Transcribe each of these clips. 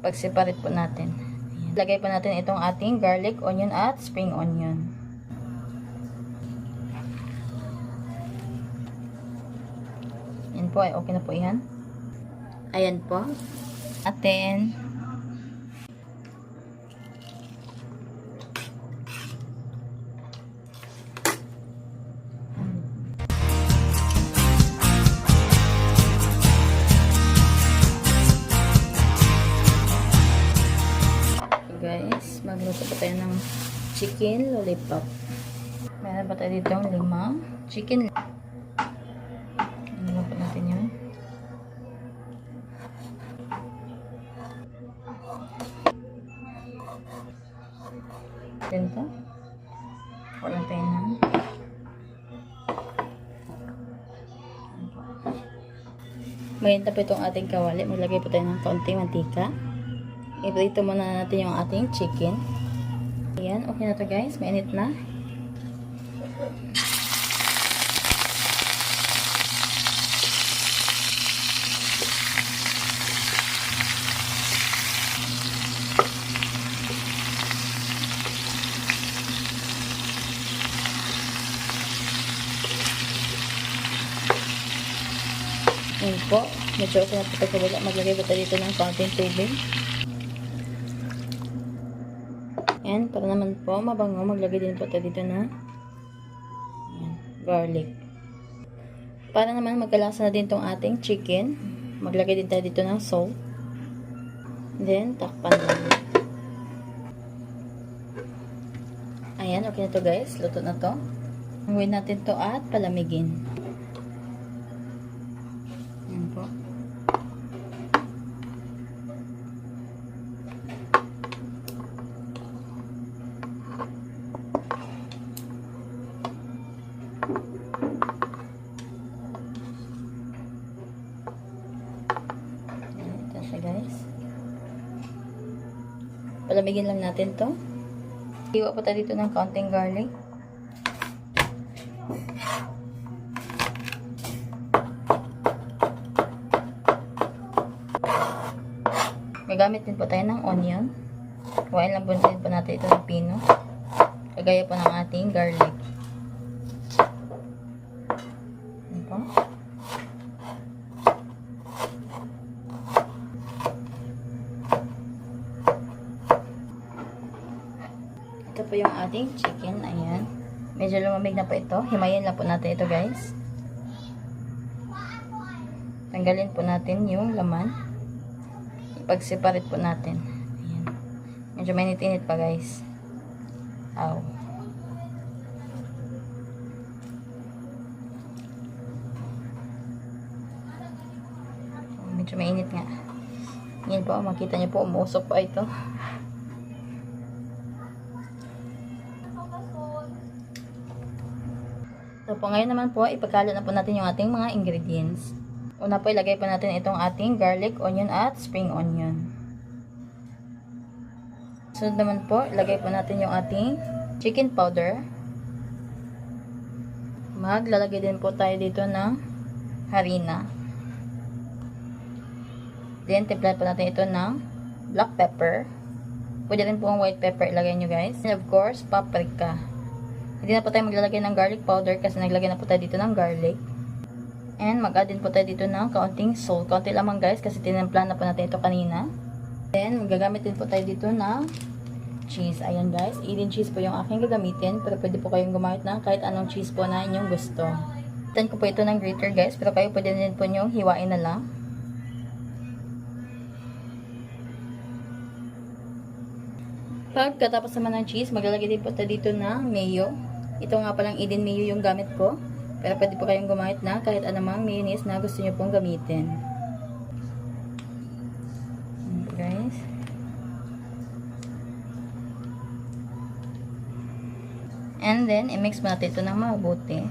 Pag-separate po natin. Ayan. Lagay po natin itong ating garlic, onion at spring onion. Yan po, ay okay na po yan. Ayan po. Atin. Guys, magluto pa tayo ng chicken lollipop. Meron pa tayo dito 5 chicken. Ano pa natin yun? Ganito. Wala tayo na. Mahinta po itong ating kawali. Maglagay po tayo ng kaunting mantika. I-prito muna natin yung ating chicken. Ayan, okay na to guys. Mainit na. Ayan po. Medyo okay na po ito kabila. Maglagay po tayo dito ng kaunting tubig. And para naman po mabango, maglagay din po tayo dito na garlic. Para naman magkalasa na din tong ating chicken, maglagay din tayo dito ng salt. Then takpan lang. Ayan, okay na to guys. Luto na to. Hanguin natin to at palamigin. Ayan po. Guys, palamigin lang natin to. Iwa pa tayo dito ng kaunting garlic. Gagamit din po tayo ng onion. Kuhain lang po natin ito ng pino, kagaya po ng ating garlic. Ayan po. Ito po yung ating chicken. Ayan. Medyo lumamig na po ito. Himayin lang po natin ito guys. Tanggalin po natin yung laman. Ipag-separate po natin. Ayan. Medyo mainit-init pa guys. Aw. Medyo mainit nga. Yan po. Makita niyo po. Umusok pa ito. So po ngayon naman po, ipagkalat na po natin yung ating mga ingredients. Una po, ilagay po natin itong ating garlic, onion at spring onion. Sunod naman po, ilagay po natin yung ating chicken powder. Maglalagay din po tayo dito ng harina. Then, timpla po natin ito ng black pepper. Pwede rin po ang white pepper ilagay nyo guys. And of course, paprika. Hindi na po tayo maglalagay ng garlic powder kasi naglagay na po tayo dito ng garlic. And mag-add din po tayo dito ng kaunting salt. Kaunti lamang guys kasi tinimpla na po natin ito kanina. Then magagamit din po tayo dito ng cheese. Ayan guys, Eden cheese po yung aking gagamitin. Pero pwede po kayong gumamit ng kahit anong cheese po na inyong gusto. Then ko po ito ng grater guys. Pero kayo pwede din po nyo hiwain na lang. Pagkatapos naman ng cheese, maglalagay din po tayo dito ng mayo. Ito nga palang Eden mayo yung gamit ko. Pero pwede po kayong gumamit na kahit anumang mayonnaise na gusto nyo pong gamitin. Guys. And then, i-mix mo natin ito ng mabuti.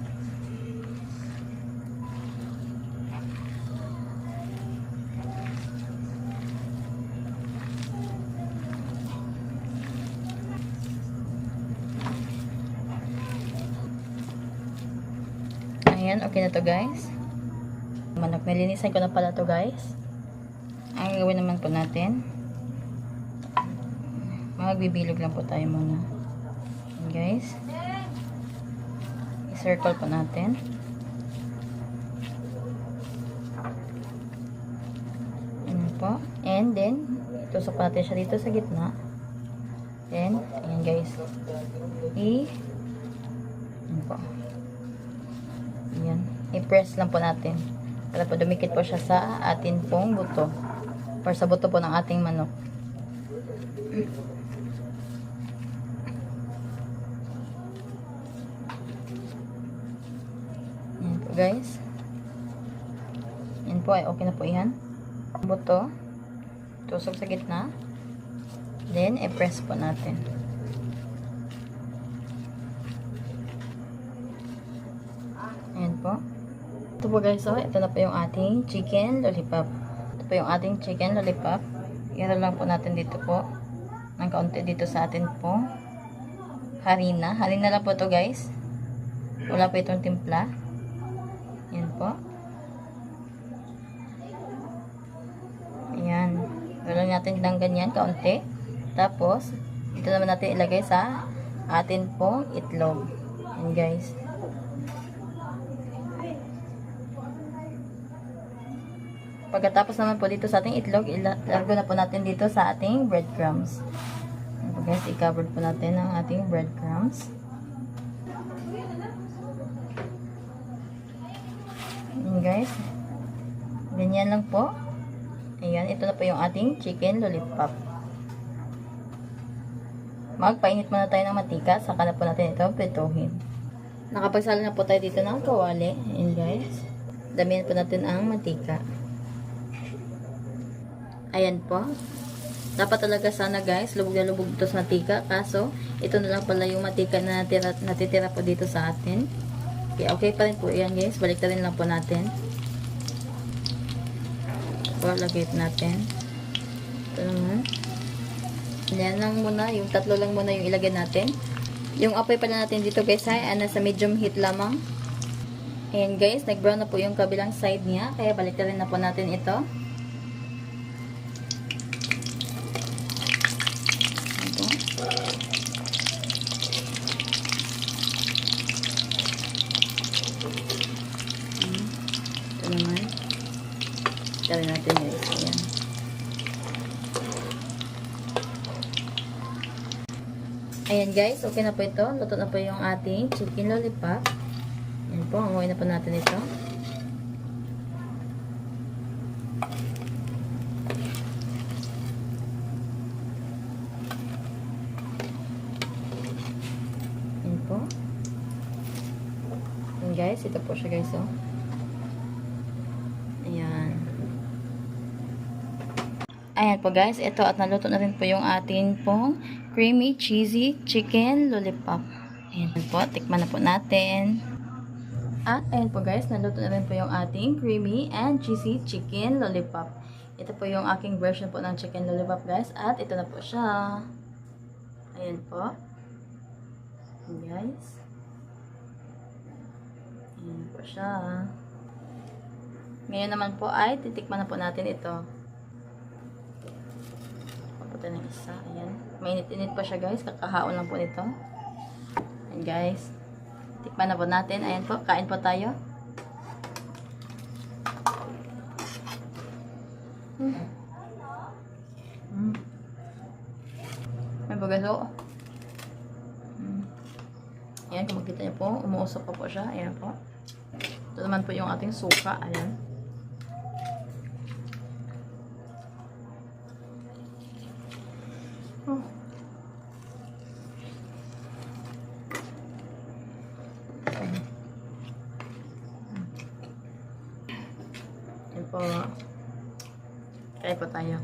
Ayan, okay na to guys. Manok, nilinisan ko na pala to guys. Ang gawin naman po natin, Magbibilog lang po tayo muna. Ayan guys. I-circle po natin. Ayan po. And then, tusok po natin siya dito sa gitna. Then, ayan guys. Ayan po. Ayan. I-press lang po natin. Para po dumikit po siya sa atin pong buto. Or sa buto po ng ating manok. Ayan po guys. Ayan po ay okay na po yan. Buto. Tusok sa gitna. Then, i-press po natin. Ayan po. Ito po guys, so, ito na po yung ating chicken lollipop. Ito po yung ating chicken lollipop. Ihalo lang po natin dito po. Ng kaunti dito sa atin po. Harina. Harina lang po to guys. Wala po itong timpla. Ayan po. Ayan. Ihalo natin ng ganyan, kaunti. Tapos, dito naman natin ilagay sa atin pong itlog. Ayan guys. Pagkatapos naman po dito sa ating itlog, ilagay na po natin dito sa ating breadcrumbs. Ayan po guys, i-cover po natin ang ating breadcrumbs. Ayan guys. Ganyan lang po. Ayan, ito na po yung ating chicken lollipop. Magpainit muna tayo ng matika, saka na po natin ito prituhin. Nakapagsalo na po tayo dito ng kawali. Ayan guys. Damihan po natin ang matika. Ayan po. Dapat talaga sana guys, lubog na lubog ito sa matika. Kaso, ito na lang pala yung matika na natitira po dito sa atin. Okay, okay pa rin po yan guys. Baliktarin lang po natin. So, lagay natin. Ito naman. Yan lang muna. Yung tatlo lang muna yung ilagay natin. Yung apoy pala natin dito guys ay nasa medium heat lamang. Ayan guys, nag-brown na po yung kabilang side niya. Kaya baliktarin na po natin ito. Ito naman. Tawin natin guys. Ayan. Ayan guys, okay na po ito. Luto na po yung ating chicken lollipop. Ayan po, hanguin na po natin ito. Ayan po. Ayan guys, ito po siya guys oh. Ayan. Ayan po guys, ito at naluto na rin po yung ating pong creamy cheesy chicken lollipop. Ayan po, tikman na po natin. At ayan po guys, naluto na rin po yung ating creamy and cheesy chicken lollipop. Ito po yung aking version po ng chicken lollipop guys. At ito na po siya. Ayan po. Ayan guys. Ayan po siya. Ngayon naman po ay titikman na po natin ito. Papunta ng isa. Ayan. Mainit-init pa siya guys. Kakahaon lang po nito. Ayan guys. Tikman na po natin. Ayan po. Kain po tayo. May bagaso. Ayan. Kung makita niyo po. Umuusok pa po siya. Ayan po. Ito naman po yung ating suka. Ayan. Ayan po. Kaya po tayo.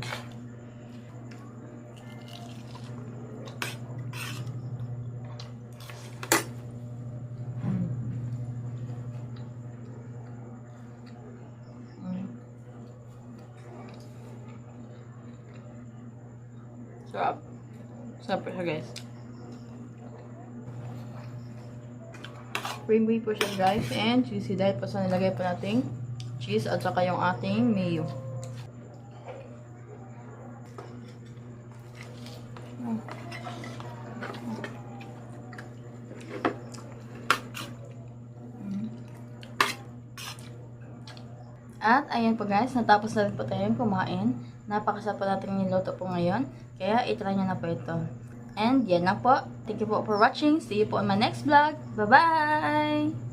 Sarap. Sarap po siya guys. Creamy po siya guys. And juicy dahil po sa nilagay po nating cheese at saka yung ating mayo. At ayan po guys, natapos na rin po tayong kumain. Napakasarap po natin niluto po ngayon. Kaya itry nyo na po ito. And yan lang po. Thank you po for watching. See you po on my next vlog. Bye-bye!